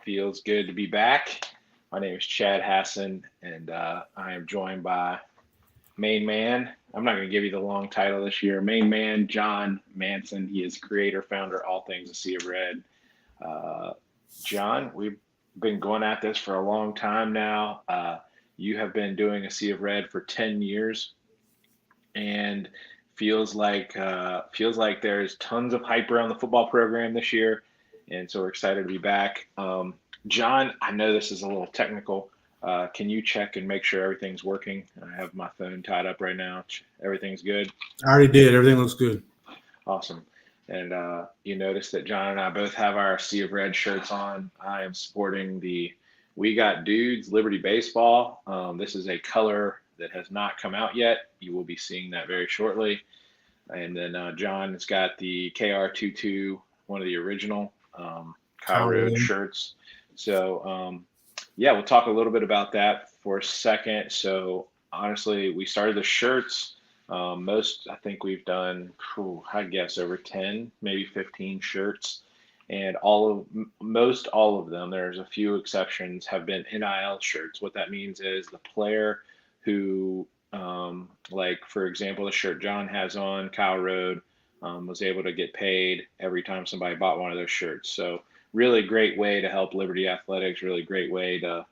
Feels good to be back. My name is Chad Hassan, and I am joined by main man. I'm not going to give you the long title this year. Main man, John Manson. He is creator, founder, all things A Sea of Red. Uh, John, we've been going at this for a long time now. You have been doing A Sea of Red for 10 years, and feels like there's tons of hype around the football program this year, and so we're excited to be back. John, I know this is a little technical. Can you check and make sure everything's working? I have my phone tied up right now. Everything's good. I already did. Everything looks good. Awesome. And you notice that John and I both have our Sea of Red shirts on. I am sporting the We Got Dudes Liberty Baseball. This is a color that has not come out yet. You will be seeing that very shortly. And then John has got the KR22, one of the original Kyle Road Colorado. shirts. So, yeah, we'll talk a little bit about that for a second. So, honestly, we started the shirts. I think we've done, I guess, over 10, maybe 15 shirts. And most all of them, there's a few exceptions, have been NIL shirts. What that means is the player who, like, for example, the shirt John has on, Kyle Road, was able to get paid every time somebody bought one of those shirts. So, really great way to help Liberty Athletics, really great way to,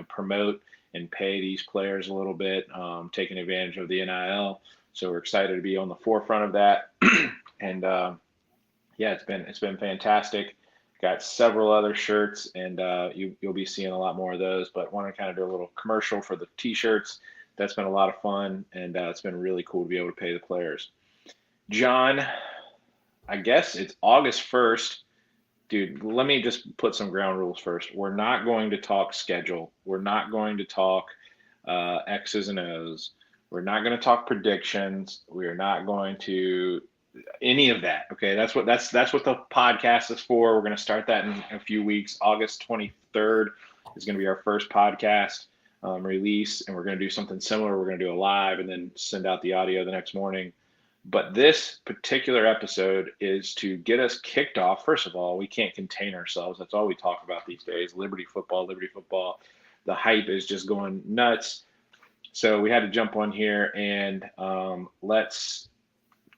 promote and pay these players a little bit, taking advantage of the NIL. So we're excited to be on the forefront of that. And yeah, it's been fantastic. Got several other shirts, and you'll be seeing a lot more of those. But want to kind of do a little commercial for the T-shirts. That's been a lot of fun, and it's been really cool to be able to pay the players. John, I guess it's August 1st. Dude, let me just put some ground rules first. We're not going to talk schedule. We're not going to talk X's and O's. We're not going to talk predictions. We are not going to any of that. Okay, that's what the podcast is for. We're going to start that in a few weeks. August 23rd is going to be our first podcast release, and we're going to do something similar. We're going to do a live and then send out the audio the next morning. But this particular episode is to get us kicked off. First of all, we can't contain ourselves. That's all we talk about these days. Liberty football, Liberty football. The hype is just going nuts. So we had to jump on here and let's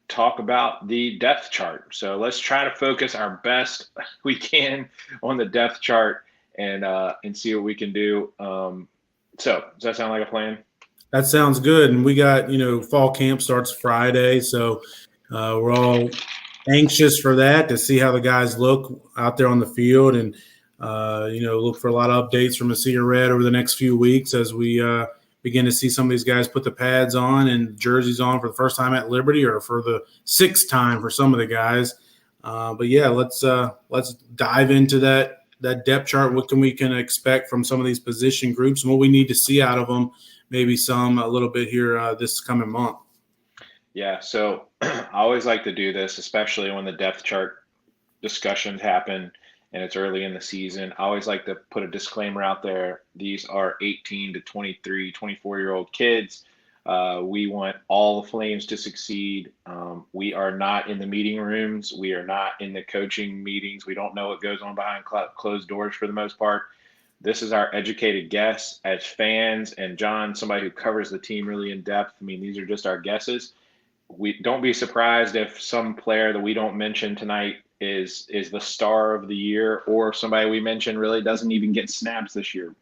talk about the depth chart. So let's try to focus our best we can on the depth chart and see what we can do. So does that sound like a plan? That sounds good. And we got, fall camp starts Friday. So we're all anxious for that to see how the guys look out there on the field and, look for a lot of updates from A Sea of Red over the next few weeks as we begin to see some of these guys put the pads on and jerseys on for the first time at Liberty or for the sixth time for some of the guys. But yeah, let's dive into that depth chart. What we can expect from some of these position groups and what we need to see out of them. Maybe a little bit here this coming month. Yeah, so I always like to do this, especially when the depth chart discussions happen and it's early in the season. I always like to put a disclaimer out there. These are 18 to 23, 24-year-old kids. We want all the Flames to succeed. We are not in the meeting rooms. We are not in the coaching meetings. We don't know what goes on behind closed doors for the most part. This is our educated guess as fans, and John, somebody who covers the team really in depth. I mean, these are just our guesses. We don't be surprised if some player that we don't mention tonight is the star of the year, or somebody we mention really doesn't even get snaps this year.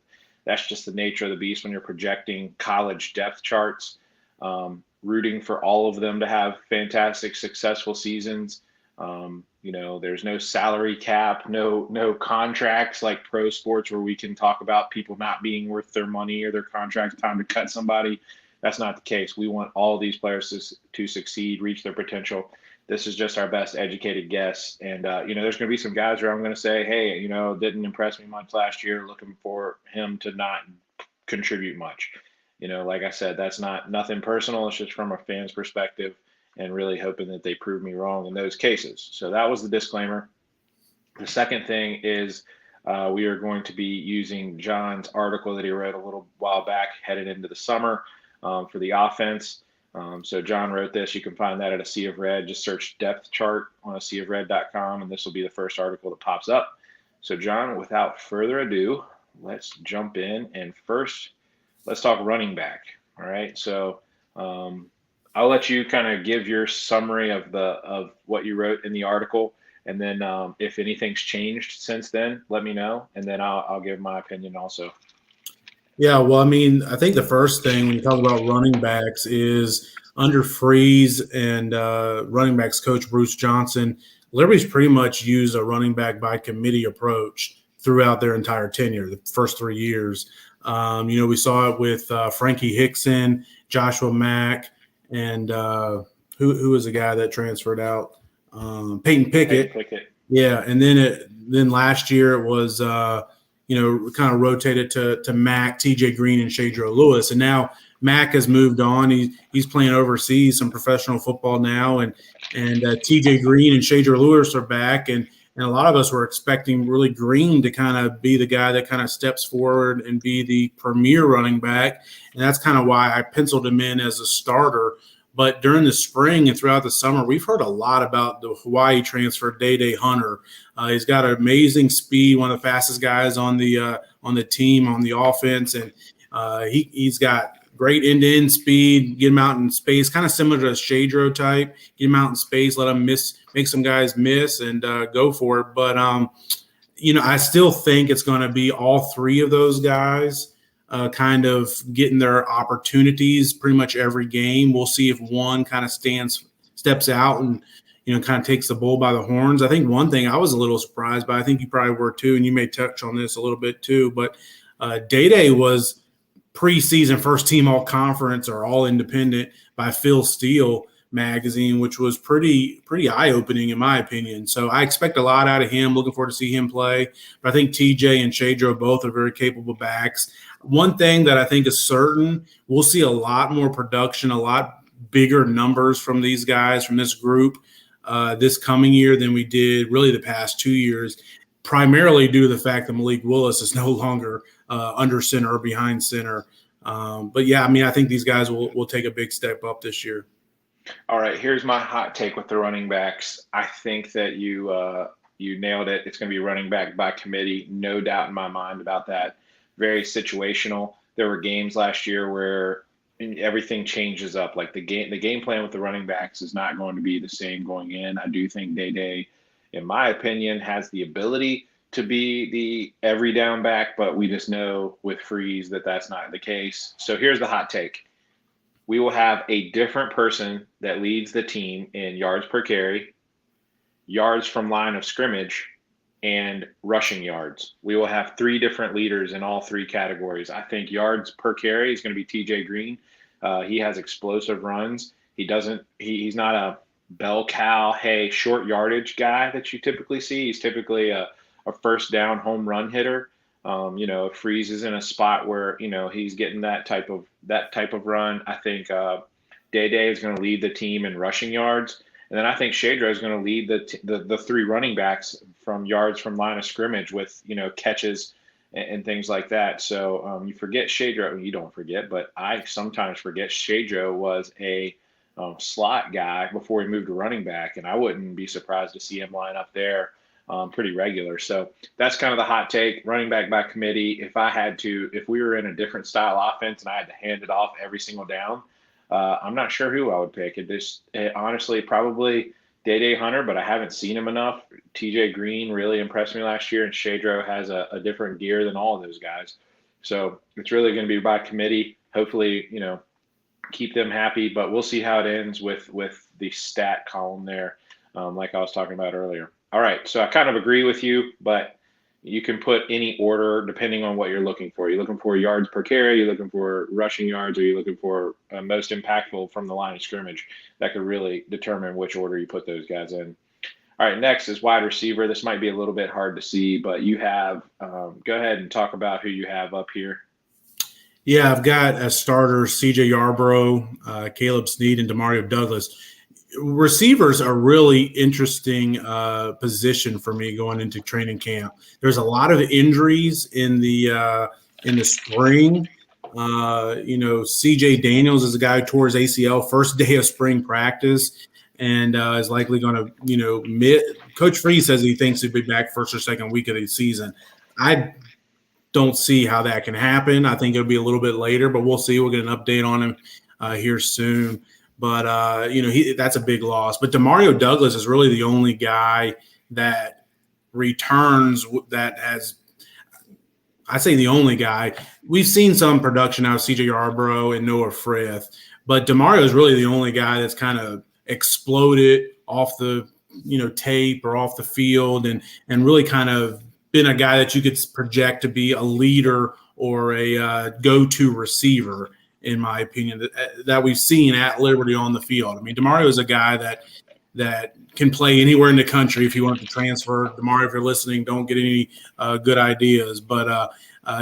That's just the nature of the beast when you're projecting college depth charts. Rooting for all of them to have fantastic, successful seasons. There's no salary cap, no contracts like pro sports where we can talk about people not being worth their money or their contracts, time to cut somebody. That's not the case. We want all these players to succeed, reach their potential. This is just our best educated guess. And, there's going to be some guys where I'm going to say, hey, didn't impress me much last year. Looking for him to not contribute much. Like I said, that's nothing personal. It's just from a fan's perspective and really hoping that they prove me wrong in those cases. So that was the disclaimer. The second thing is we are going to be using John's article that he wrote a little while back headed into the summer for the offense. So John wrote this. You can find that at A Sea of Red. Just search depth chart on aseaofred.com, and this will be the first article that pops up. So, John, without further ado, let's jump in. And first, let's talk running back. All right. So, um, I'll let you kind of give your summary of what you wrote in the article, and then if anything's changed since then, let me know, and then I'll give my opinion also. Yeah, well, I mean, I think the first thing when you talk about running backs is under Freeze and running backs coach Bruce Johnson, Liberty's pretty much used a running back by committee approach throughout their entire tenure, the first 3 years. We saw it with Frankie Hickson, Joshua Mack, and who was the guy that transferred out? Peyton Peyton Pickett. Pickett. Yeah, and then last year it was kind of rotated to Mac, TJ Green, and Shadro Lewis, and now Mac has moved on. He's playing overseas, some professional football now, and TJ Green and Shadro Lewis are back, and a lot of us were expecting really Green to kind of be the guy that kind of steps forward and be the premier running back, and that's kind of why I penciled him in as a starter. But during the spring and throughout the summer, we've heard a lot about the Hawaii transfer, Day Hunter. He's got an amazing speed, one of the fastest guys on the team, on the offense, and he's got great end-to-end speed. Get him out in space, kind of similar to a Shadro type. Get him out in space, let him make some guys miss, and go for it. But I still think it's going to be all three of those guys. Kind of getting their opportunities pretty much every game. We'll see if one kind of steps out and, kind of takes the bull by the horns. I think one thing I was a little surprised by, I think you probably were too, and you may touch on this a little bit too, but Day was preseason first team all conference or all independent by Phil Steele magazine, which was pretty eye-opening in my opinion. So I expect a lot out of him. Looking forward to see him play. But I think TJ and Shadro both are very capable backs. One thing that I think is certain, we'll see a lot more production, a lot bigger numbers from these guys, from this group this coming year than we did really the past 2 years, primarily due to the fact that Malik Willis is no longer under center or behind center. But yeah, I mean, I think these guys will take a big step up this year. All right, here's my hot take with the running backs. I think that you nailed it. It's going to be running back by committee, no doubt in my mind about that. Very situational. There were games last year where everything changes up. Like the game plan with the running backs is not going to be the same going in. I do think Day, in my opinion, has the ability to be the every down back, but we just know with Freeze that that's not the case. So here's the hot take. We will have a different person that leads the team in yards per carry, yards from line of scrimmage, and rushing yards. We will have three different leaders in all three categories. I think yards per carry is going to be TJ Green. He has explosive runs. He's not a bell cow, hey, short yardage guy that you typically see. He's typically a first down home run hitter. If Freeze is in a spot where, he's getting that type of run, I think Day is going to lead the team in rushing yards. And then I think Shadro is going to lead the three running backs from yards from line of scrimmage with, catches and things like that. So you forget Shadro. You don't forget, but I sometimes forget Shadro was a slot guy before he moved to running back. And I wouldn't be surprised to see him line up there pretty regular. So that's kind of the hot take, running back by committee. If we were in a different style offense and I had to hand it off every single down, I'm not sure who I would pick. Honestly, probably Day Hunter, but I haven't seen him enough. TJ Green really impressed me last year, and Shadro has a different gear than all of those guys. So it's really going to be by committee. Hopefully, keep them happy, but we'll see how it ends with the stat column there, like I was talking about earlier. All right, so I kind of agree with you, but you can put any order depending on what you're looking for. You're looking for yards per carry, you're looking for rushing yards, or you're looking for most impactful from the line of scrimmage. That could really determine which order you put those guys in. All right, next is wide receiver. This might be a little bit hard to see, but you have go ahead and talk about who you have up here. Yeah, I've got as starters CJ Yarborough, Caleb Snead, and Demario Douglas. Receivers are really interesting position for me going into training camp. There's a lot of injuries in the spring. CJ Daniels is a guy who tore his ACL first day of spring practice, and is likely going to, Coach Freeze says he thinks he'll be back first or second week of the season. I don't see how that can happen. I think it'll be a little bit later, but we'll see. We'll get an update on him here soon. But, that's a big loss. But Demario Douglas is really the only guy that returns that has – I say the only guy. We've seen some production out of C.J. Yarborough and Noah Frith, but Demario is really the only guy that's kind of exploded off the tape or off the field and really kind of been a guy that you could project to be a leader or a go-to receiver, in my opinion, that we've seen at Liberty on the field. I mean, Demario is a guy that can play anywhere in the country if he wanted to transfer. Demario, if you're listening, don't get any good ideas. But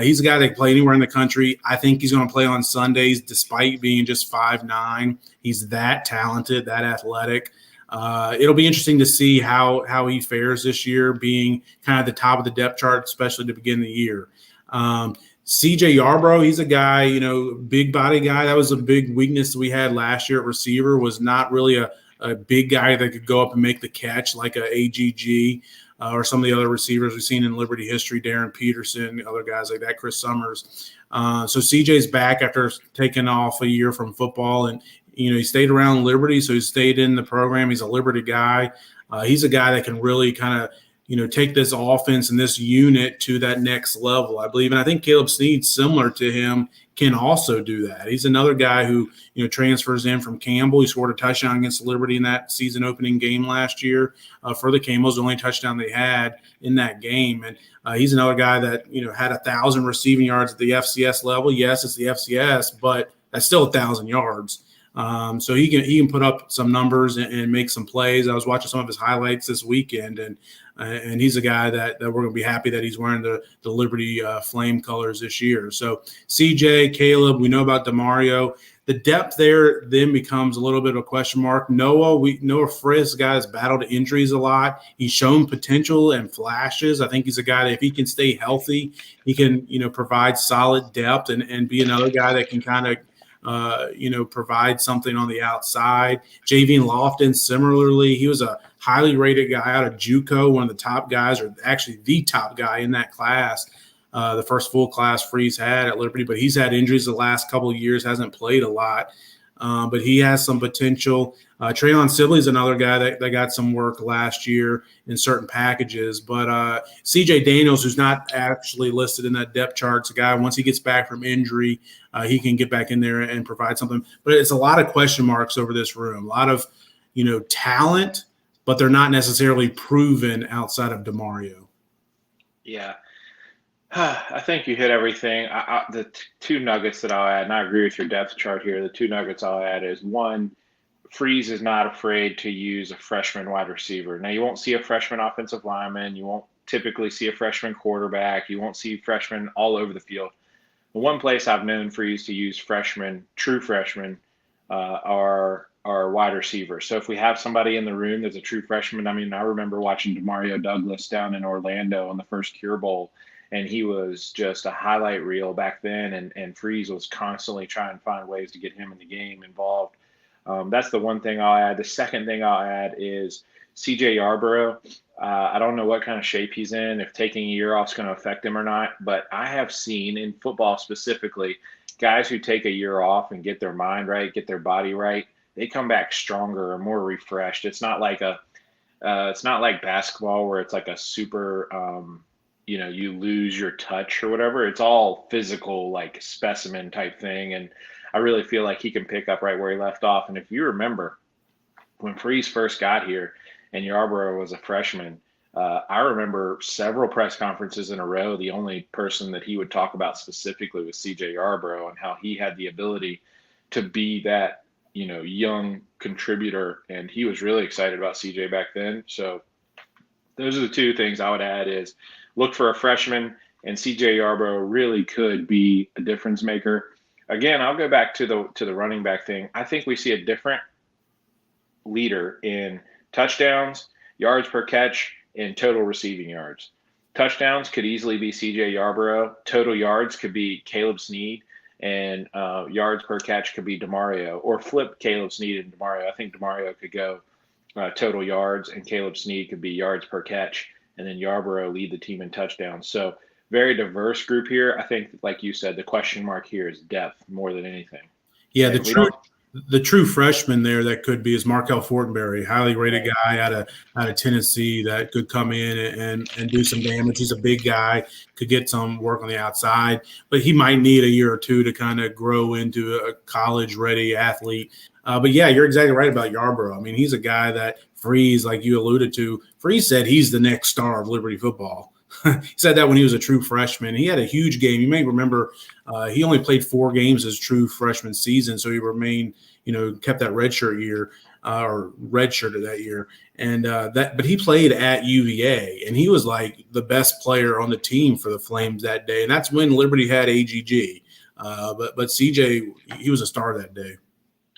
he's a guy that can play anywhere in the country. I think he's going to play on Sundays despite being just 5'9". He's that talented, that athletic. It'll be interesting to see how he fares this year, being kind of the top of the depth chart, especially to begin the year. CJ Yarborough, he's a guy, big body guy. That was a big weakness we had last year at receiver, was not really a big guy that could go up and make the catch like a AGG or some of the other receivers we've seen in Liberty history, Darren Peterson, other guys like that, Chris Summers. So CJ's back after taking off a year from football, and he stayed around Liberty, so he stayed in the program. He's a Liberty guy. He's a guy that can really kind of take this offense and this unit to that next level, I believe. And I think Caleb Snead, similar to him, can also do that. He's another guy who, transfers in from Campbell. He scored a touchdown against Liberty in that season opening game last year for the Camels, the only touchdown they had in that game. And he's another guy that, had 1,000 receiving yards at the FCS level. Yes, it's the FCS, but that's still 1,000 yards. So he can put up some numbers and make some plays. I was watching some of his highlights this weekend, and he's a guy that we're going to be happy that he's wearing the Liberty flame colors this year. So CJ, Caleb, we know about Demario. The depth there then becomes a little bit of a question mark. Noah Frith, guy that's battled injuries a lot. He's shown potential and flashes. I think he's a guy that if he can stay healthy, he can provide solid depth and be another guy that can kind of provide something on the outside. Javian Lofton, similarly, he was a highly rated guy out of JUCO, one of the top guys, or actually the top guy in that class, the first full class Freeze had at Liberty, but he's had injuries the last couple of years, hasn't played a lot, but he has some potential. Traylon Sibley is another guy that got some work last year in certain packages. But CJ Daniels, who's not actually listed in that depth chart, is a guy, once he gets back from injury, he can get back in there and provide something. But it's a lot of question marks over this room, a lot of talent, but they're not necessarily proven outside of Demario. Yeah. I think you hit everything. The two nuggets that I'll add, and I agree with your depth chart here, the two nuggets I'll add is, one, Freeze is not afraid to use a freshman wide receiver. Now, you won't see a freshman offensive lineman. You won't typically see a freshman quarterback. You won't see freshmen all over the field. The one place I've known Freeze to use true freshmen, are wide receivers. So if we have somebody in the room that's a true freshman, I mean, I remember watching Demario Douglas down in Orlando on the first Cure Bowl, and he was just a highlight reel back then, and Freeze was constantly trying to find ways to get him in the game involved. That's the one thing I'll add. The second thing I'll add is CJ Yarborough. I don't know what kind of shape he's in, if taking a year off is going to affect him or not, but I have seen in football specifically, guys who take a year off and get their mind right, get their body right, they come back stronger or more refreshed. It's not like it's not like basketball where it's like a super, you lose your touch or whatever. It's all physical, like specimen type thing. And I really feel like he can pick up right where he left off. And if you remember when Freeze first got here and Yarborough was a freshman, I remember several press conferences in a row. The only person that he would talk about specifically was CJ Yarborough and how he had the ability to be that, young contributor. And he was really excited about CJ back then. So those are the two things I would add is look for a freshman, and CJ Yarborough really could be a difference maker. Again, I'll go back to the running back thing. I think we see a different leader in touchdowns, yards per catch, and total receiving yards. Touchdowns could easily be CJ Yarborough. Total yards could be Caleb Snead, and yards per catch could be Demario, or flip Caleb Snead and Demario. I think Demario could go total yards, and Caleb Snead could be yards per catch, and then Yarborough lead the team in touchdowns. So very diverse group here. I think, like you said, the question mark here is depth more than anything. Yeah, And we don't. the true freshman there that could be is Markel Fortenberry, highly rated Right. guy out of Tennessee that could come in and do some damage. He's a big guy, could get some work on the outside, but he might need a year or two to kind of grow into a college ready athlete. But yeah, you're exactly right about Yarborough. I mean, he's a guy that Freeze, like you alluded to, Freeze said he's the next star of Liberty football. He said that when he was a true freshman. He had a huge game. You may remember he only played 4 games his true freshman season, so he remained, kept that redshirt year or redshirted that year. And but he played at UVA, and he was like the best player on the team for the Flames that day. And that's when Liberty had AGG. But CJ, he was a star that day.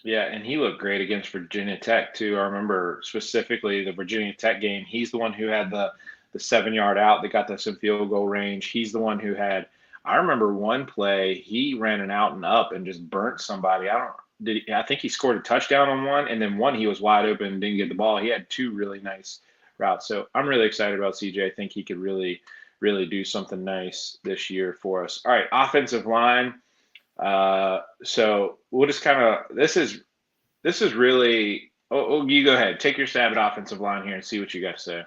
Yeah, and he looked great against Virginia Tech too. I remember specifically the Virginia Tech game. He's the one who had the 7 yard out that got us in field goal range. He's the one who had. I remember one play he ran an out and up and just burnt somebody. I don't did. I think he scored a touchdown on one, and then one he was wide open and didn't get the ball. He had two really nice routes. So I'm really excited about CJ. I think he could really do something nice this year for us. All right, offensive line. So we'll just kind of this is really. You go ahead, take your stab at offensive line here and see what you got to say.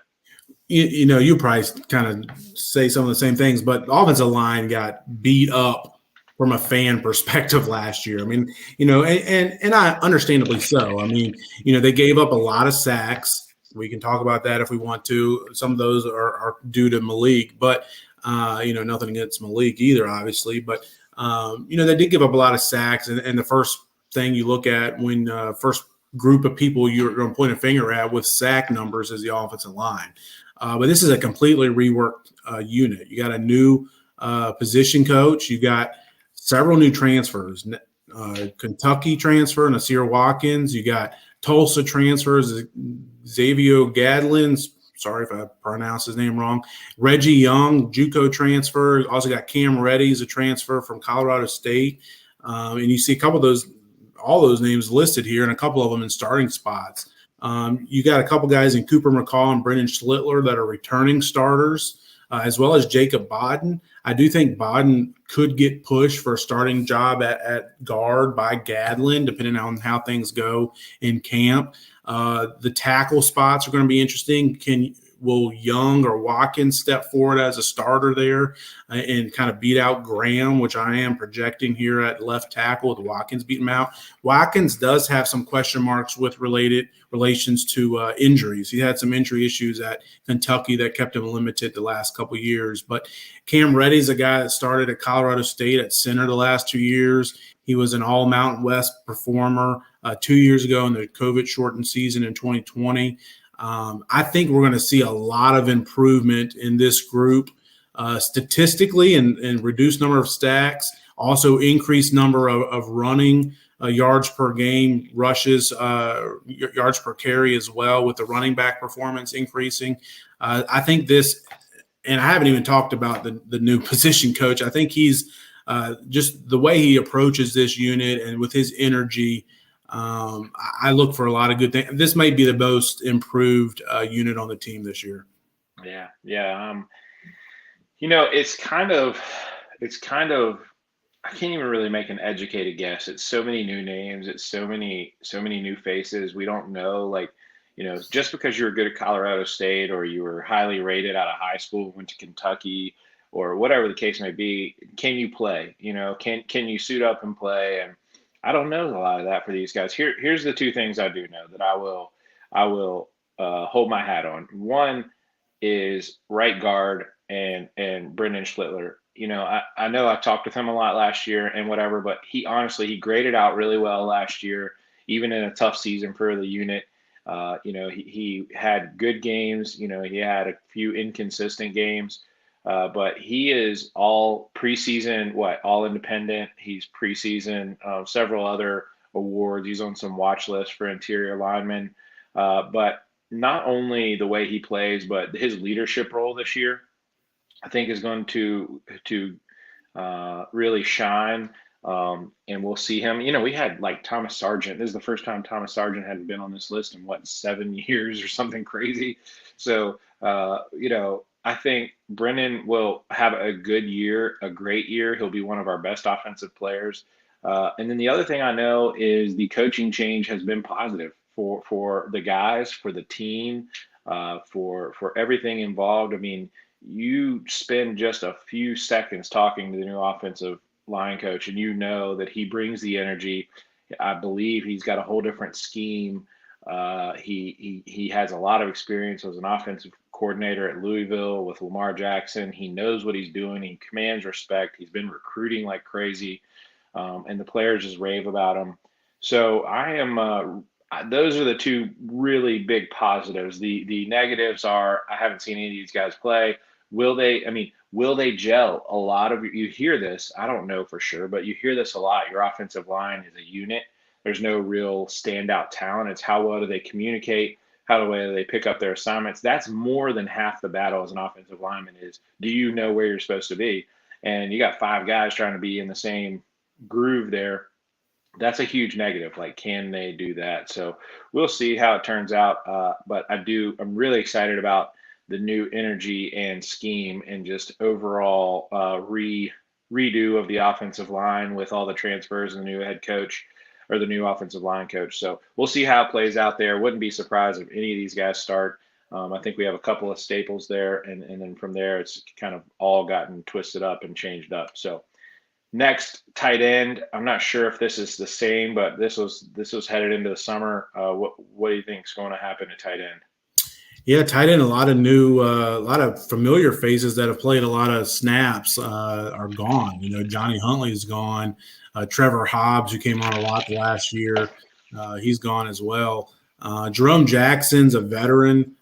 You probably kind of say some of the same things, but the offensive line got beat up from a fan perspective last year. I mean, and I understandably so. I mean, they gave up a lot of sacks. We can talk about that if we want to. Some of those are due to Malik, but nothing against Malik either, obviously. But they did give up a lot of sacks, and the first thing you look at when first group of people you're going to point a finger at with sack numbers is the offensive line. But this is a completely reworked unit. You got a new position coach. You got several new transfers. Kentucky transfer, Nasir Watkins. You got Tulsa transfers, Xavier Gadlin. Sorry if I pronounced his name wrong. Reggie Young, JUCO transfer. Also got Cam Reddy as a transfer from Colorado State. And you see a couple of all those names listed here, and a couple of them in starting spots. You got a couple guys in Cooper McCall and Brendan Schlittler that are returning starters, as well as Jacob Bodden. I do think Bodden could get pushed for a starting job at guard by Gadlin, depending on how things go in camp. The tackle spots are going to be interesting. Will Young or Watkins step forward as a starter there and kind of beat out Graham, which I am projecting here at left tackle with Watkins beating him out? Watkins does have some question marks with relations to injuries. He had some injury issues at Kentucky that kept him limited the last couple of years. But Cam Reddy's a guy that started at Colorado State at center the last 2 years. He was an all Mountain West performer 2 years ago in the COVID-shortened season in 2020. I think we're going to see a lot of improvement in this group statistically and reduced number of stacks, also increased number of running yards per game, rushes, yards per carry as well, with the running back performance increasing. I think this, and I haven't even talked about the new position coach. I think he's just the way he approaches this unit and with his energy. I look for a lot of good things. This might be the most improved unit on the team this year. Yeah, yeah. It's kind of. I can't even really make an educated guess. It's so many new names. It's so many new faces. We don't know, like, just because you were good at Colorado State or you were highly rated out of high school, went to Kentucky or whatever the case may be, can you play? Can you suit up and play? And I don't know a lot of that for these guys. Here's the two things I do know that I will hold my hat on. One is right guard and Brendan Schlittler. I know I talked with him a lot last year and whatever, but he graded out really well last year, even in a tough season for the unit. He had good games. He had a few inconsistent games, but he is all preseason, all independent. He's preseason, several other awards. He's on some watch lists for interior linemen. But not only the way he plays, but his leadership role this year, I think, is going to really shine. And we'll see him. We had like Thomas Sargent. This is the first time Thomas Sargent had been on this list in what, 7 years or something crazy. So, I think Brennan will have a good year, a great year. He'll be one of our best offensive players. And then the other thing I know is the coaching change has been positive for the guys, for the team, for everything involved. I mean, you spend just a few seconds talking to the new offensive line coach, and you know that he brings the energy. I believe he's got a whole different scheme. He has a lot of experience as an offensive coordinator at Louisville with Lamar Jackson. He knows what he's doing. He commands respect. He's been recruiting like crazy, and the players just rave about him. So I am. Those are the two really big positives. The negatives are I haven't seen any of these guys play. Will they? I mean, will they gel? A lot of you hear this. I don't know for sure, but you hear this a lot. Your offensive line is a unit. There's no real standout talent. It's how well do they communicate? How well do they pick up their assignments? That's more than half the battle as an offensive lineman is, do you know where you're supposed to be? And you got five guys trying to be in the same groove there. That's a huge negative. Like, can they do that? So we'll see how it turns out. But I'm really excited about the new energy and scheme and just overall redo of the offensive line with all the transfers and the new head coach or the new offensive line coach. So we'll see how it plays out there. Wouldn't be surprised if any of these guys start. I think we have a couple of staples there, and then from there it's kind of all gotten twisted up and changed up. So next, tight end. I'm not sure if this is the same, but this was headed into the summer. What do you think is going to happen to tight end? Yeah, tight end. A lot of familiar faces that have played a lot of snaps are gone. Johnny Huntley is gone. Trevor Hobbs, who came on a lot last year, he's gone as well. Jerome Jackson's a veteran,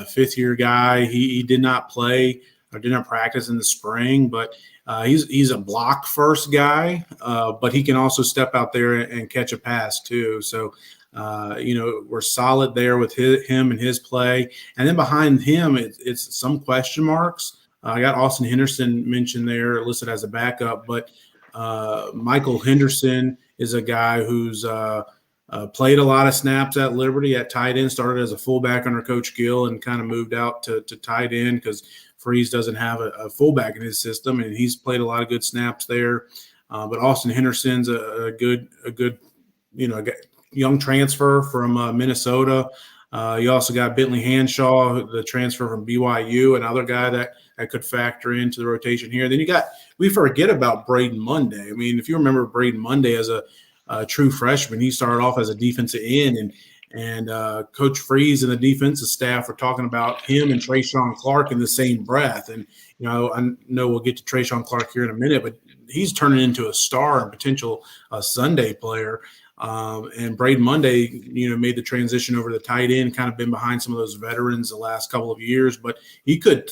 fifth-year guy. He did not play or did not practice in the spring, but he's a block first guy, but he can also step out there and catch a pass too. So we're solid there with him and his play. And then behind him, it's some question marks. I got Austin Henderson mentioned there, listed as a backup, but Michael Henderson is a guy who's played a lot of snaps at Liberty at tight end, started as a fullback under Coach Gill and kind of moved out to tight end because Freeze doesn't have a fullback in his system, and he's played a lot of good snaps there. But Austin Henderson's a good young transfer from Minnesota. You also got Bentley Hanshaw, the transfer from BYU, another guy that could factor into the rotation here. Then we forget about Braden Monday. I mean, if you remember Braden Monday as a true freshman, he started off as a defensive end, and Coach Freeze and the defensive staff were talking about him and Trayshawn Clark in the same breath. And, I know we'll get to Trayshawn Clark here in a minute, but he's turning into a star and potential Sunday player. And Braden Monday, made the transition over to the tight end, kind of been behind some of those veterans the last couple of years, but he could,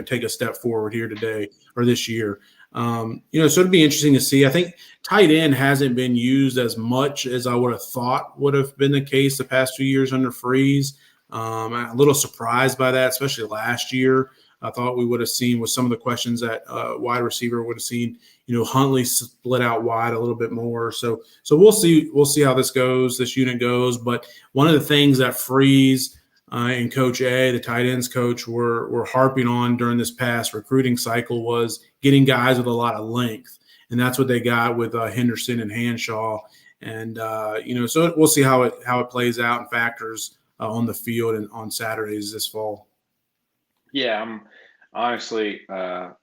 take a step forward here today or this year. So it'd be interesting to see. I think tight end hasn't been used as much as I would have thought would have been the case the past 2 years under Freeze. I'm a little surprised by that, especially last year. I thought we would have seen with some of the questions that wide receiver would have seen, Huntley split out wide a little bit more. So we'll see how this unit goes. But one of the things that Freeze and Coach A, the tight ends coach, were harping on during this past recruiting cycle was getting guys with a lot of length. And that's what they got with Henderson and Hanshaw. And, so we'll see how it plays out and factors on the field and on Saturdays this fall. Yeah, honestly,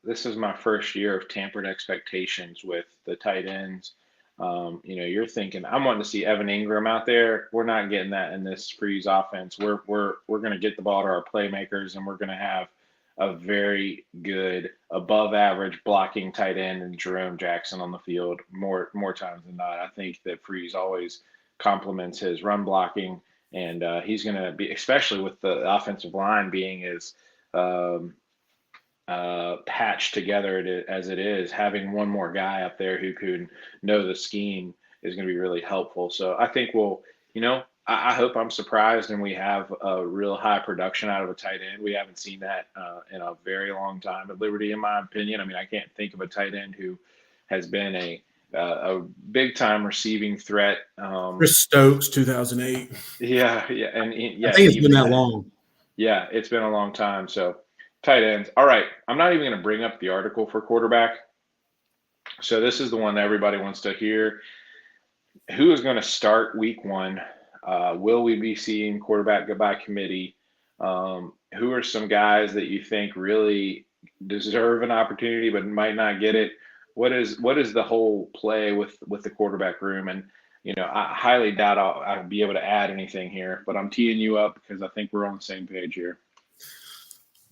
this is my first year of tampered expectations with the tight ends. You're thinking I'm wanting to see Evan Ingram out there. We're not getting that in this Freeze offense. We're going to get the ball to our playmakers, and we're going to have a very good, above average blocking tight end and Jerome Jackson on the field more times than not. I think that Freeze always complements his run blocking, and he's going to be, especially with the offensive line being as patched together as it is, having one more guy up there who can know the scheme is going to be really helpful. So I think I hope I'm surprised and we have a real high production out of a tight end. We haven't seen that in a very long time at Liberty, in my opinion. I mean, I can't think of a tight end who has been a big time receiving threat. Chris Stokes, 2008. Yeah, yeah, I yeah, think it's been even that long. yeah, it's been a long time. So tight ends. All right, I'm not even going to bring up the article for quarterback. So this is the one that everybody wants to hear. Who is going to start week one? Will we be seeing quarterback goodbye committee? Who are some guys that you think really deserve an opportunity but might not get it? What is the whole play with the quarterback room? And I highly doubt I'll be able to add anything here, but I'm teeing you up because I think we're on the same page here.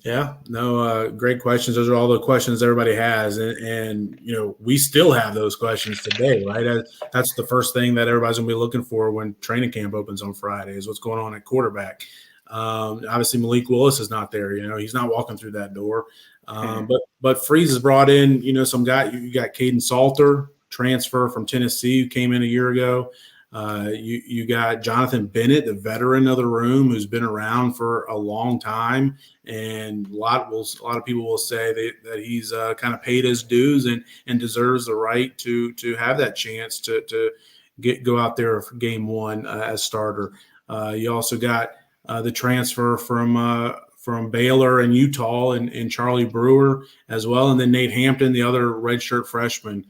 Yeah, no, great questions. Those are all the questions everybody has, and we still have those questions today, right? That's the first thing that everybody's gonna be looking for when training camp opens on Friday is what's going on at quarterback. Obviously, Malik Willis is not there. He's not walking through that door. But Freeze has brought in some guy. You got Caden Salter, transfer from Tennessee, who came in a year ago. You got Jonathan Bennett, the veteran of the room, who's been around for a long time, and a lot of people will say that he's kind of paid his dues and deserves the right to have that chance to go out there for game one as starter. You also got the transfer from Baylor and Utah and Charlie Brewer as well, and then Nate Hampton, the other redshirt freshman.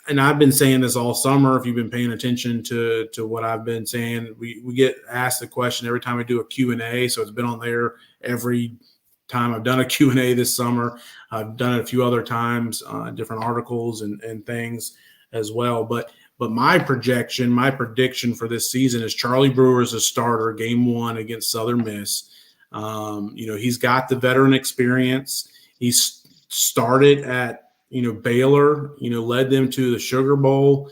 And I've been saying this all summer. If you've been paying attention to what I've been saying, we get asked the question every time we do a Q&A. So it's been on there every time I've done a Q&A this summer. I've done it a few other times, different articles and things as well. But my prediction for this season is Charlie Brewer is a starter game one against Southern Miss. He's got the veteran experience. He's started at Baylor, led them to the Sugar Bowl.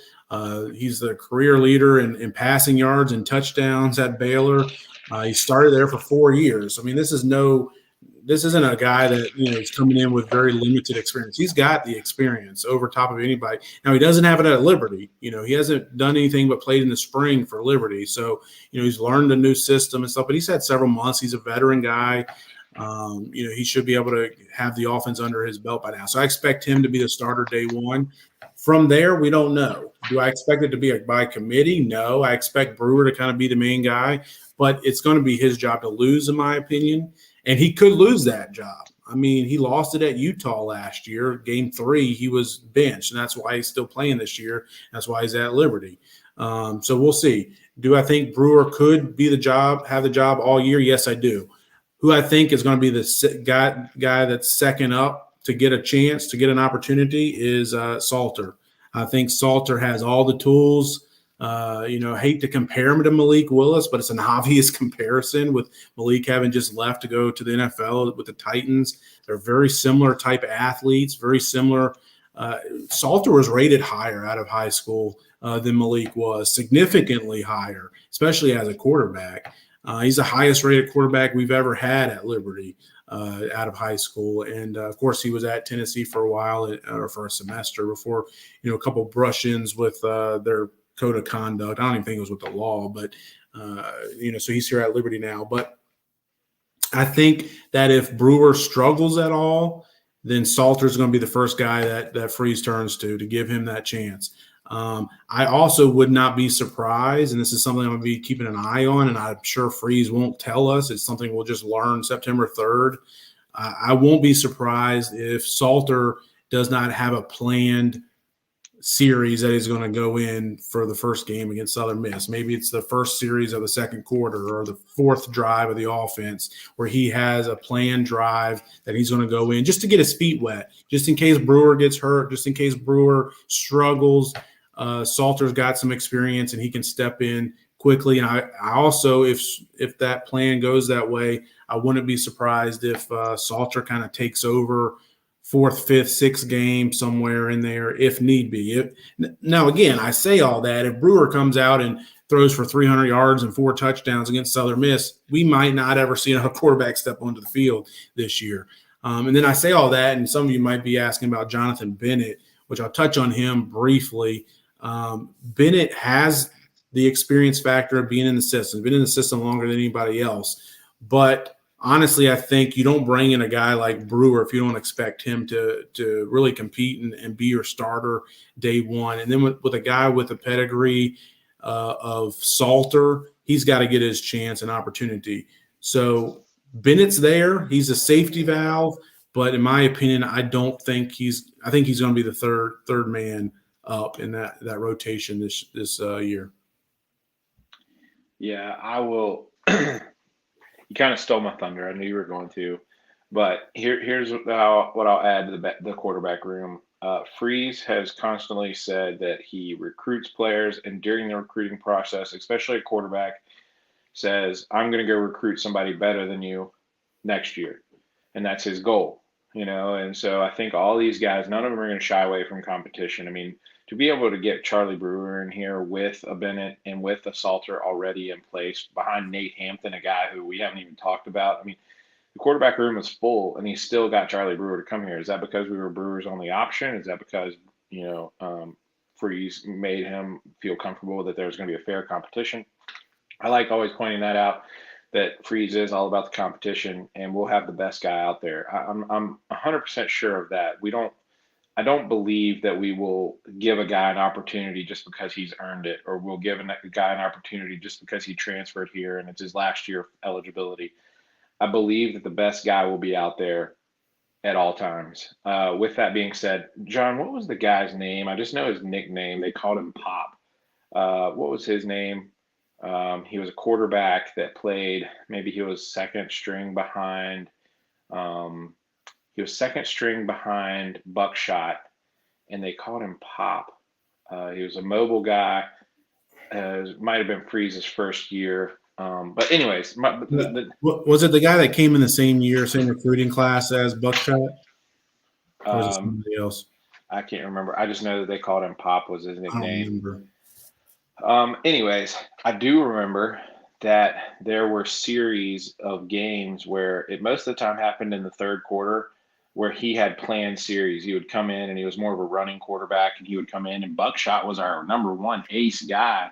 He's the career leader in passing yards and touchdowns at Baylor. He started there for 4 years. I mean, this isn't a guy that is coming in with very limited experience. He's got the experience over top of anybody. Now he doesn't have it at Liberty. He hasn't done anything but played in the spring for Liberty. So he's learned a new system and stuff. But he's had several months. He's a veteran guy. He should be able to have the offense under his belt by now. So I expect him to be the starter day one. From there, we don't know. Do I expect it to be by committee? No. I expect Brewer to kind of be the main guy, but it's going to be his job to lose, in my opinion. And he could lose that job. I mean, he lost it at Utah last year. Game 3, he was benched, and that's why he's still playing this year. That's why he's at Liberty. So we'll see. Do I think Brewer could have the job all year? Yes, I do. Who I think is going to be the guy that's second up to get a chance, to get an opportunity is Salter. I think Salter has all the tools. Hate to compare him to Malik Willis, but it's an obvious comparison with Malik having just left to go to the NFL with the Titans. They're very similar type athletes, very similar. Salter was rated higher out of high school than Malik was, significantly higher, especially as a quarterback. He's the highest rated quarterback we've ever had at Liberty out of high school. And, of course, he was at Tennessee for a while or for a semester before, a couple brush-ins with their code of conduct. I don't even think it was with the law, but, so he's here at Liberty now. But I think that if Brewer struggles at all, then Salter's going to be the first guy that Freeze turns to give him that chance. I also would not be surprised, and this is something I'm going to be keeping an eye on, and I'm sure Freeze won't tell us. It's something we'll just learn September 3rd. I won't be surprised if Salter does not have a planned series that he's going to go in for the first game against Southern Miss. Maybe it's the first series of the second quarter or the fourth drive of the offense where he has a planned drive that he's going to go in just to get his feet wet, just in case Brewer gets hurt, just in case Brewer struggles. Salter's got some experience and he can step in quickly. And I also, if that plan goes that way, I wouldn't be surprised if Salter kind of takes over fourth, fifth, sixth game somewhere in there if need be. Now, again, I say all that. If Brewer comes out and throws for 300 yards and 4 touchdowns against Southern Miss, we might not ever see another quarterback step onto the field this year. And then I say all that, and some of you might be asking about Jonathan Bennett, which I'll touch on him briefly. Bennett has the experience factor of being in the system. He's been in the system longer than anybody else. But honestly, I think you don't bring in a guy like Brewer if you don't expect him to really compete and be your starter day one. And then with a guy with a pedigree of Salter, he's got to get his chance and opportunity. So Bennett's there. He's a safety valve, but in my opinion, I don't think he's. I think he's going to be the third man up in that rotation this year. Yeah, I will. You kind of stole my thunder. I knew you were going to, but here's what I'll add to the quarterback room. Freeze has constantly said that he recruits players, and during the recruiting process, especially a quarterback, says, "I'm going to go recruit somebody better than you next year," and that's his goal. And so I think all these guys, none of them are going to shy away from competition. I mean, to be able to get Charlie Brewer in here with a Bennett and with a Salter already in place behind Nate Hampton, a guy who we haven't even talked about. I mean, the quarterback room is full, and he still got Charlie Brewer to come here. Is that because we were Brewer's only option? Is that because Freeze made him feel comfortable that there's going to be a fair competition? I like always pointing that out, that Freeze is all about the competition, and we'll have the best guy out there. I'm 100% sure of that. I don't believe that we will give a guy an opportunity just because he's earned it, or we'll give a guy an opportunity just because he transferred here and it's his last year of eligibility. I believe that the best guy will be out there at all times. With that being said, John, what was the guy's name? I just know his nickname. They called him Pop. What was his name? He was a quarterback that played. Maybe he was second string behind. Um, he was second string behind Buckshot, and they called him Pop. He was a mobile guy. Might have been Freeze's first year. But anyways, Was it the guy that came in the same year, same recruiting class as Buckshot, or was it somebody else? I can't remember. I just know that they called him Pop was his I don't nickname. remember. Anyways, I do remember that there were series of games where it most of the time happened in the third quarter, where he had planned series. He would come in and he was more of a running quarterback, and he would come in, and Buckshot was our number one ace guy.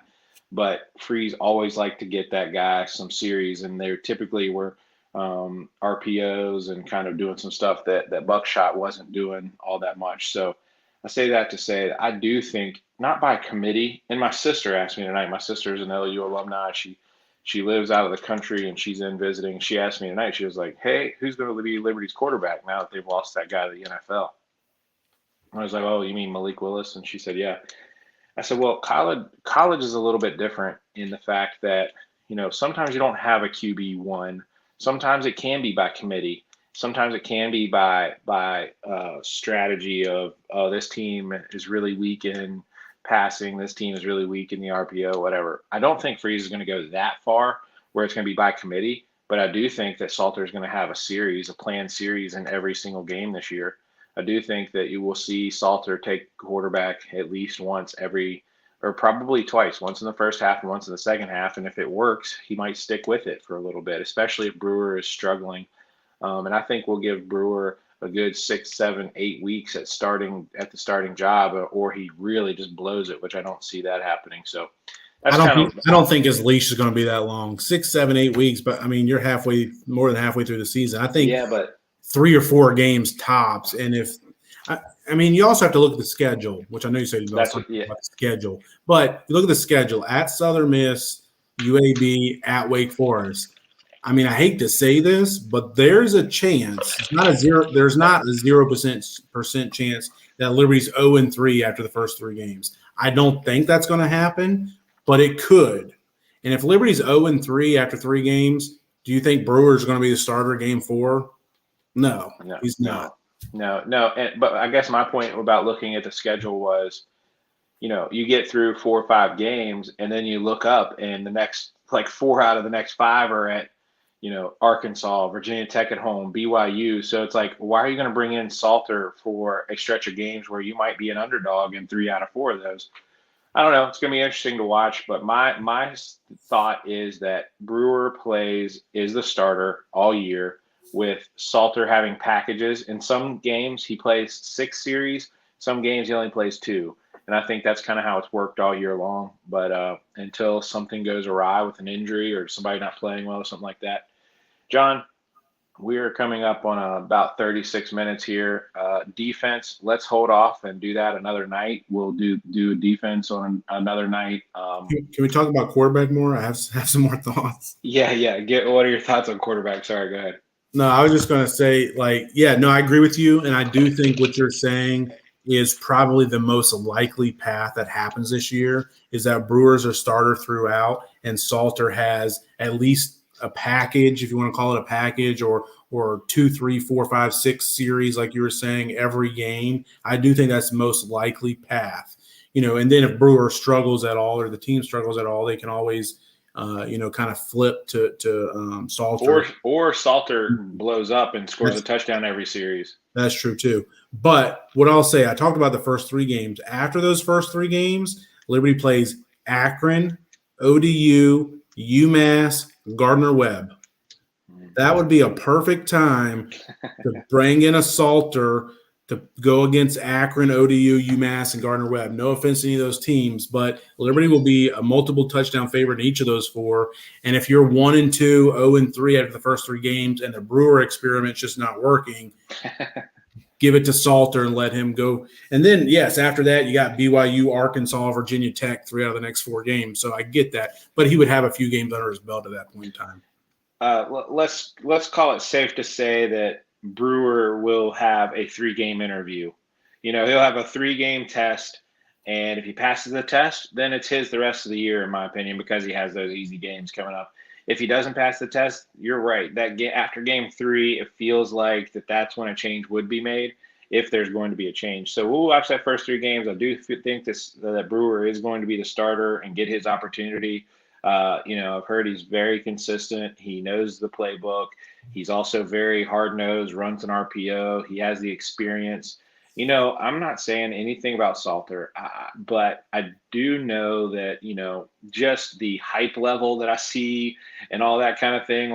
But Freeze always liked to get that guy some series, and they typically were RPOs and kind of doing some stuff that Buckshot wasn't doing all that much. So I say that to say that I do think, not by committee, and my sister asked me tonight. My sister is an LU alumni. She lives out of the country and she's in visiting. She asked me tonight. She was like, "Hey, who's going to be Liberty's quarterback now that they've lost that guy to the NFL?" I was like, "Oh, you mean Malik Willis?" And she said, "Yeah." I said, "Well, college is a little bit different in the fact that, sometimes you don't have a QB1. Sometimes it can be by committee. Sometimes it can be by strategy of, oh, this team is really weak in passing. This team is really weak in the RPO, whatever." I don't think Freeze is going to go that far where it's going to be by committee, but I do think that Salter is going to have a planned series in every single game this year. I do think that you will see Salter take quarterback at least once or probably twice, once in the first half and once in the second half. And if it works, he might stick with it for a little bit, especially if Brewer is struggling. And I think we'll give Brewer a good 6, 7, 8 weeks at the starting job, or he really just blows it, which I don't see that happening. So I don't think his leash is going to be that long, 6, 7, 8 weeks. But I mean, you're more than halfway through the season. I think. Yeah, but 3 or 4 games tops. And I mean, you also have to look at the schedule, which I know you said you about the schedule, but you look at the schedule at Southern Miss, UAB, at Wake Forest. I mean, I hate to say this, but there's a chance. There's not a 0% chance that Liberty's 0-3 after the first 3 games. I don't think that's going to happen, but it could. And if Liberty's 0-3 after 3 games, do you think Brewer's going to be the starter game 4? No, he's not. No. But I guess my point about looking at the schedule was, you get through 4 or 5 games, and then you look up, and the next 4 out of the next 5 are at, Arkansas, Virginia Tech at home, BYU. So it's like, why are you going to bring in Salter for a stretch of games where you might be an underdog in 3 out of 4 of those? I don't know. It's going to be interesting to watch, but my thought is that Brewer is the starter all year, with Salter having packages. In some games, he plays 6 series. Some games, he only plays 2. And I think that's kind of how it's worked all year long. But until something goes awry with an injury or somebody not playing well or something like that. John, We are coming up on about 36 minutes here. Defense, let's hold off and do that another night. We'll do defense on another night. Can we talk about quarterback more? I have some more thoughts. Yeah, yeah. What are your thoughts on quarterback? Sorry, go ahead. No, I was just going to say, like, yeah, no, I agree with you. And I do think what you're saying is probably the most likely path that happens this year is that Brewers are starter throughout and Salter has at least a package, if you want to call it a package, or 2, 3, 4, 5, 6 series, like you were saying, every game. I do think that's the most likely path. And then if Brewer struggles at all or the team struggles at all, they can always kind of flip to Salter. Or Salter blows up and scores a touchdown every series. That's true too. But what I'll say, I talked about the first 3 games. After those first 3 games, Liberty plays Akron, ODU, UMass, Gardner-Webb. That would be a perfect time to bring in a Salter to go against Akron, ODU, UMass, and Gardner-Webb. No offense to any of those teams, but Liberty will be a multiple touchdown favorite in each of those 4. And if you're 1-2, 0-3 after the first 3 games, and the Brewer experiment's just not working, give it to Salter and let him go. And then, yes, after that, you got BYU, Arkansas, Virginia Tech, 3 out of the next 4 games. So I get that, but he would have a few games under his belt at that point in time. Let's call it safe to say that Brewer will have a 3-game interview. He'll have a 3-game test, and if he passes the test, then it's his the rest of the year, in my opinion, because he has those easy games coming up. If he doesn't pass the test, you're right. After game 3, it feels like that's when a change would be made, if there's going to be a change. So we'll watch that first 3 games. I do think that Brewer is going to be the starter and get his opportunity. I've heard he's very consistent. He knows the playbook. He's also very hard-nosed, runs an RPO. He has the experience. I'm not saying anything about Salter, but I do know that, just the hype level that I see and all that kind of thing,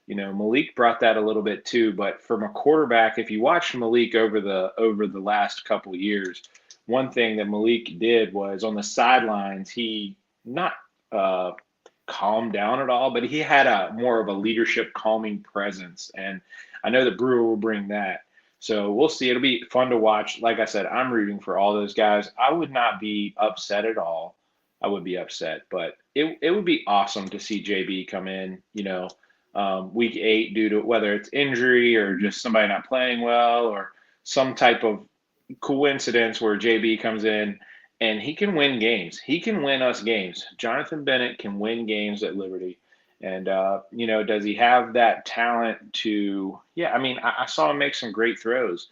Malik brought that a little bit too. But from a quarterback, if you watch Malik over the last couple of years, one thing that Malik did was on the sidelines, he not calmed down at all, but he had a more of a leadership calming presence. And I know that Brewer will bring that. So we'll see. It'll be fun to watch. Like I said, I'm rooting for all those guys. I would not be upset at all. I would be upset, but it would be awesome to see JB come in, week 8 due to whether it's injury or just somebody not playing well or some type of coincidence where JB comes in and he can win games. He can win us games. Jonathan Bennett can win games at Liberty. And, does he have that talent to – yeah, I mean, I saw him make some great throws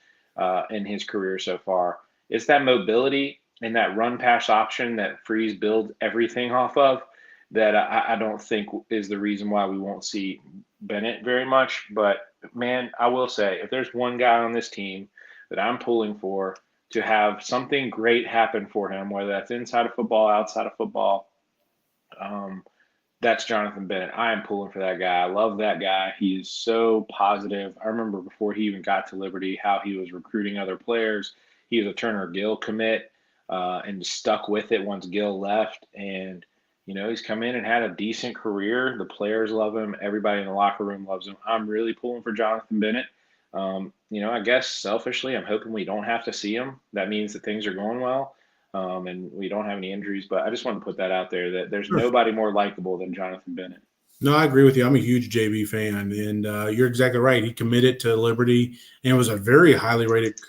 in his career so far. It's that mobility and that run-pass option that Freeze builds everything off of that I don't think is the reason why we won't see Bennett very much. But, man, I will say, if there's one guy on this team that I'm pulling for to have something great happen for him, whether that's inside of football, outside of football, that's Jonathan Bennett. I am pulling for that guy. I love that guy. He is so positive. I remember before he even got to Liberty how he was recruiting other players. He was a Turner Gill commit and stuck with it once Gill left. And, he's come in and had a decent career. The players love him. Everybody in the locker room loves him. I'm really pulling for Jonathan Bennett. I guess selfishly, I'm hoping we don't have to see him. That means that things are going well. And we don't have any injuries, but I just want to put that out there that there's nobody more likable than Jonathan Bennett. No, I agree with you. I'm a huge JB fan, and you're exactly right. He committed to Liberty and was a very highly rated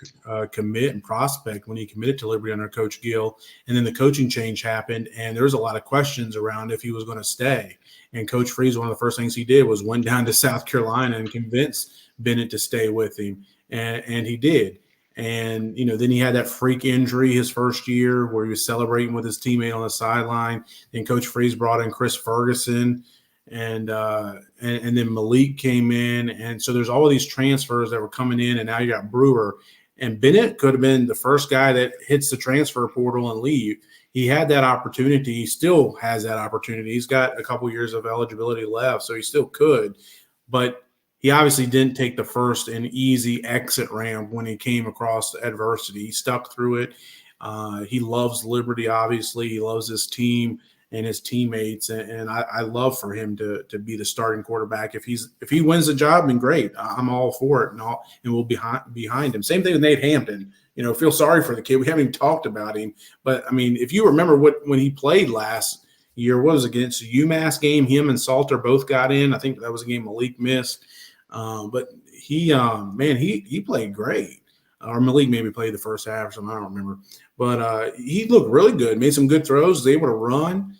commit and prospect when he committed to Liberty under Coach Gill. And then the coaching change happened, and there was a lot of questions around if he was going to stay. And Coach Freeze, one of the first things he did was went down to South Carolina and convinced Bennett to stay with him, and he did. And, then he had that freak injury his first year where he was celebrating with his teammate on the sideline. Then Coach Freeze brought in Chris Ferguson, and then Malik came in. And so there's all of these transfers that were coming in, and now you got Brewer. And Bennett could have been the first guy that hits the transfer portal and leave. He had that opportunity. He still has that opportunity. He's got a couple years of eligibility left, so he still could. But he obviously didn't take the first and easy exit ramp when he came across adversity. He stuck through it. He loves Liberty, obviously. He loves his team. and his teammates. And I love for him to be the starting quarterback. If he wins the job, then great. I'm all for it, and we'll be behind him. Same thing with Nate Hampton. Feel sorry for the kid. We haven't even talked about him, but I mean, if you remember when he played last year, what was it, against the UMass game? Him and Salter both got in. I think that was a game Malik missed. But he played great. Or Malik maybe played the first half or something. I don't remember. But he looked really good. Made some good throws. Was able to run.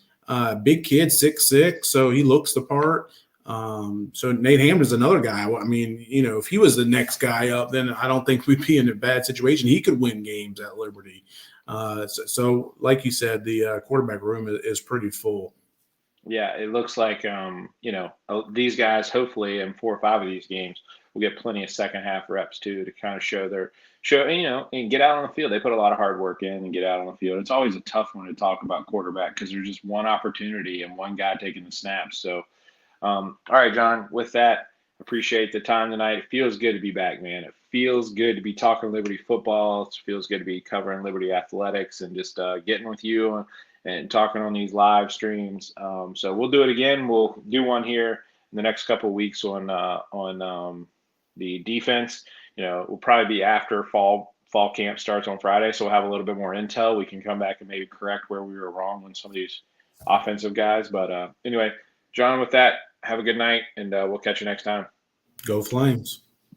Big kid, 6'6", so he looks the part. So Nate Hampton's another guy. I mean, if he was the next guy up, then I don't think we'd be in a bad situation. He could win games at Liberty. So like you said, the quarterback room is pretty full. Yeah, it looks like these guys hopefully in 4 or 5 of these games will get plenty of second half reps too to kind of show and get out on the field. They put a lot of hard work in and get out on the field. It's always a tough one to talk about quarterback because there's just one opportunity and one guy taking the snaps. So, all right, John. With that, appreciate the time tonight. It feels good to be back, man. It feels good to be talking Liberty football. It feels good to be covering Liberty athletics and just getting with you and talking on these live streams. So we'll do it again. We'll do one here in the next couple of weeks on the defense. We'll probably be after fall camp starts on Friday, so we'll have a little bit more intel. We can come back and maybe correct where we were wrong on some of these offensive guys. But anyway, John, with that, have a good night, and we'll catch you next time. Go Flames.